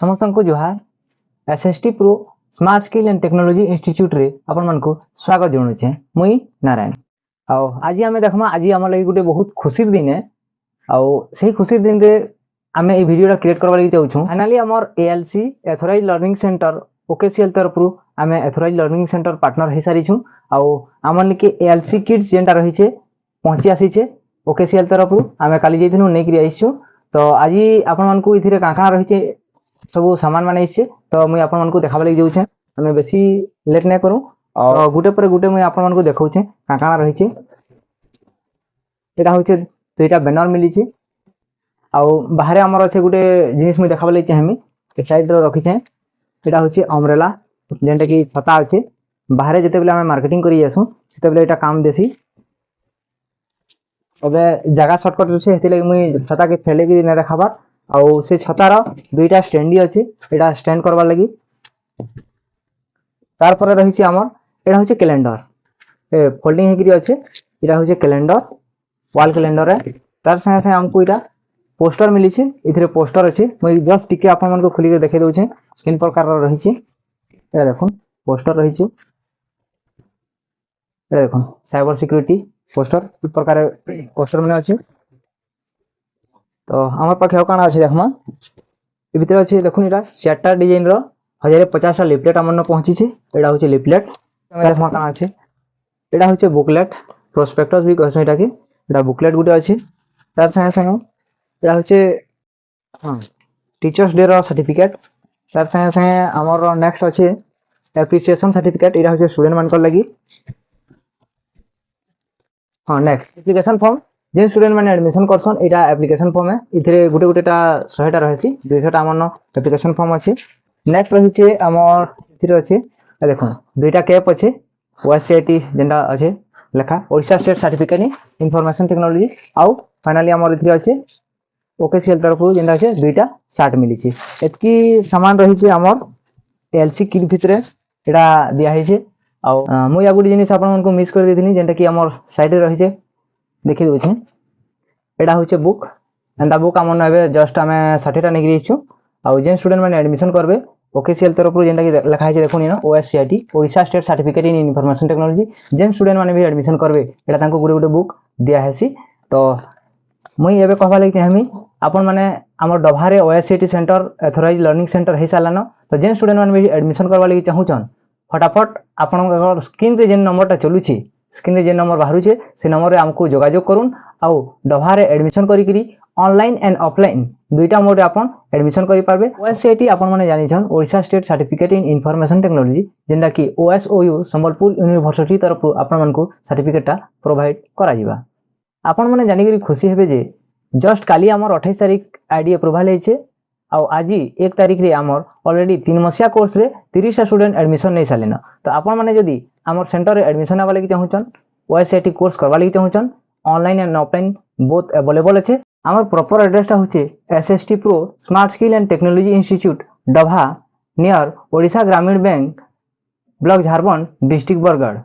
समस्त को जोहार SST pro smart skill and technology institute रे आपण मन को स्वागत जणाउछे मुई नारायण। आज आम देखमा आज आम लगी गोटे बहुत खुशी दिन है से खुशी दिन रे आम ये वीडियो क्रिएट करवा लगी चाहूँ। फाइनाली आमर एएलसी एथोराइज लर्निंग सेंटर ओकेसीएल तरफ आम एथोराइज लर्निंग सेंटर पार्टनर हो सारी आमर के एएलसी किड्स जेनटा रही पहुँची आसीचे ओकेसीएल तरफ आम काली जाइनु नहीं आईचु। तो आज आपण मन को इथिरे काका रही सब सामान मान तो मुझे आपण मन को देखा लगे जाऊे आम बेसी लेट नहीं करूँ और गुटे पर गुटे मुझे आपण मन को देखाऊे काका रही यहाँ हूँ दुईटा बैनर मिली बाहर आमर अच्छे गोटे जिनिस मुझे देखा लगे चाहमी साइड रखी थे यहाँ हूँ अम्ब्रेला जेनटा कि छता अच्छे बाहर जिते बेले आम मार्केटिंग कर से यहाँ काम देसी अबे जगह सर्टकट अच्छे मुझे छता के फेले भी नहीं देखाबार आउ से छतार दुईटा स्टैंडी अच्छे यहाँ स्टैंड करवार लगी तार पर रही आमर यहाँ हूँ कैलेंडर फोल्डिंग होकर अच्छे यहाँ हूँ कैलेंडर वाल कैलेंडर है तार संगे संगे आमको यहाँ पोस्टर मिली इधर पोस्टर अच्छे मुझे जस्ट टिके आप खोलिक देखे दूचे किन प्रकार रही देख पोस्टर रही देख साइबर सिक्योरिटी पोस्टर इ प्रकार पोस्टर मैंने अच्छे। तो आम पाखे कण अच्छे देखमा ये भितर अच्छे देखुन यहाँ 4टा डिजाइन 1050टा लिफलेट आम पहुँची यहाँ हूँ लिफलेट देखमा कण अच्छे यहाँ हूँ बुकलेट प्रोस्पेक्टस भी कहूँ यहाँ के बुकलेट गुटे अच्छे तार संगे संगे यहाँ हूँ टीचर्स डे सर्टिफिकेट तार संगे संगे आमर नेक्स्ट अच्छे एप्रिसिएशन सर्टिफिकेट यहाँ हूँ स्टूडेंट मान लगी। हाँ नेक्स्ट एप्लिकेशन फॉर्म जेन स्टूडेंट मैंने एडमिशन करसन यहाँ एप्लिकेशन फॉर्म है इधर गोटे गोटेटा 100टा रही 200टा आम एप्लिकेशन फॉर्म अच्छे। नेक्स्ट रही आमर इधर अच्छे देख दुईटा कैप अच्छे ओएससीआईटी जेनटा अच्छे लेखा Odisha state certificate information technology आउ फाइनाली आमर इधर अच्छे ओकेसीएल तरफ जेनटा अच्छे दुईटा शार्ट मिली एतकी सामान रही आमर एलसी किट भितर यहाँ दिखाई मुझे गोटे जिन आपको मिस कर देती जेनटा कि आमर साइड रही देखी दूचे यहाँ हूँ बुक एंता बुक आम जस्ट आम 60टा नहीं आउ जेन स्टूडेंट मैंने एडमिशन करेंगे ओकेसीएल तरफ जेनटा कि लिखाई देखुनी OSCIT Odisha state certificate in information technology जेन स्टूडेंट मैंने भी एडमिशन करेंगे यहाँ गोटे गोटे बुक दिखासी। तो मुझे एवं कहवा लगे चाहमी आपण मैंने आम डभारे ओएससीआईटी सेंटर एथोराइज लर्निंग सेंटर हो सारान तो जेन स्टूडेंट मैंने भी एडमिशन करवा लगे चाहून फटाफट आपण स्क्रीन रे जेन नंबरटा चलुची स्क्रीन रे जेन नंबर बाहर से नंबर रे आमको जोगाजोग करूँ आउ डभारे एडमिशन करी ऑनलाइन एंड ऑफलाइन दुईटा मोड आपन एडमिशन करि पारबे। ओएससीआईटी आपन माने जानिछन Odisha state certificate in information technology जेंडा कि ओएसओयू संबलपुर यूनिवर्सिटी तरफ आपन मन को सर्टिफिकेटटा प्रोवाइड करा जिबा। आपन माने जानि करी खुशी हेबे जे जस्ट काली हमर 28 तारिख आईडी अप्रूवल हेचे आ आज 1 तारिख रे हमर ऑलरेडी 3 मसिया कोर्स रे 30 स्टूडेंट एडमिशन नै सालेन। तो आपन माने जदी हमर सेंटर रे एडमिशन आवा लागि चाहुचन ओएससीआईटी कोर्स करवा लागि चाहुचन online and offline both available अच्छे। आमर प्रॉपर एड्रेसटा होचे SST pro smart skill and technology institute Dabha near Odisha Gramin bank block Jharkhand district Bargarh.